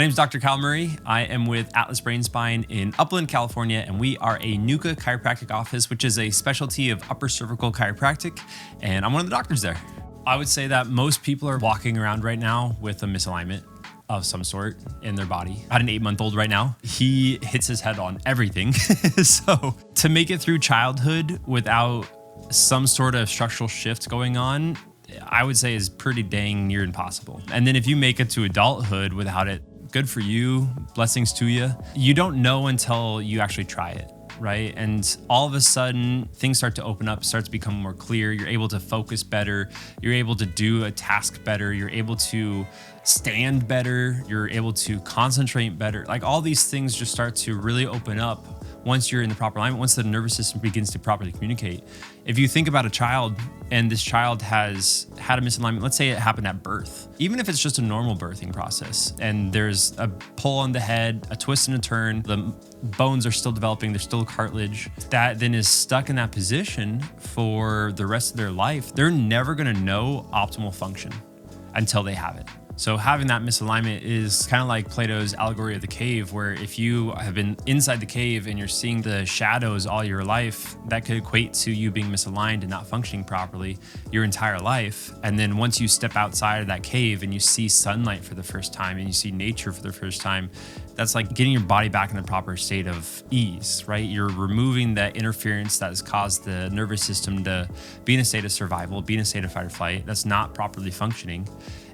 name is Dr. Kyle Murray. I am with Atlas Brain Spine in Upland, California, and we are a NUCA chiropractic office, which is a specialty of upper cervical chiropractic, and I'm one of the doctors there. I would say that most people are walking around right now with a misalignment of some sort in their body. I had an 8-month-old right now. He hits his head on everything. So to make it through childhood without some sort of structural shift going on, I would say is pretty dang near impossible. And then if you make it to adulthood without it, good for you, blessings to you. You don't know until you actually try it, right? And all of a sudden things start to open up, starts to become more clear. You're able to focus better. You're able to do a task better. You're able to stand better. You're able to concentrate better. Like all these things just start to really open up once you're in the proper alignment, once the nervous system begins to properly communicate. If you think about a child and this child has had a misalignment, let's say it happened at birth, even if it's just a normal birthing process and there's a pull on the head, a twist and a turn, the bones are still developing, there's still cartilage, that then is stuck in that position for the rest of their life, they're never gonna know optimal function until they have it. So having that misalignment is kind of like Plato's allegory of the cave, where if you have been inside the cave and you're seeing the shadows all your life, that could equate to you being misaligned and not functioning properly your entire life. And then once you step outside of that cave and you see sunlight for the first time and you see nature for the first time, that's like getting your body back in the proper state of ease, right? You're removing that interference that has caused the nervous system to be in a state of survival, be in a state of fight or flight that's not properly functioning.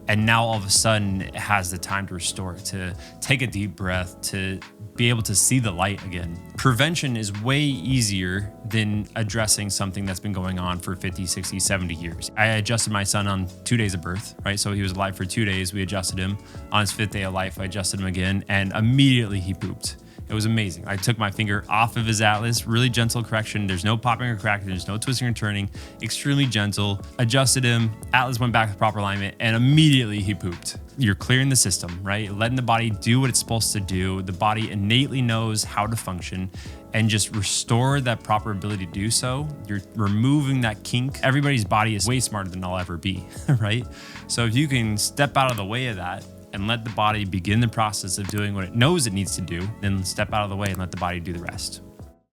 And now all of a sudden it has the time to restore it, to take a deep breath, to be able to see the light again. Prevention is way easier than addressing something that's been going on for 50, 60, 70 years. I adjusted my son on 2 days of birth, right? So he was alive for 2 days. We adjusted him. On his 5th day of life, I adjusted him again, and immediately he pooped. It was amazing. I took my finger off of his atlas, really gentle correction. There's no popping or cracking. There's no twisting or turning. Extremely gentle. Adjusted him. Atlas went back to proper alignment and immediately he pooped. You're clearing the system, right? Letting the body do what it's supposed to do. The body innately knows how to function and just restore that proper ability to do so. You're removing that kink. Everybody's body is way smarter than I'll ever be, right? So if you can step out of the way of that and let the body begin the process of doing what it knows it needs to do, then step out of the way and let the body do the rest.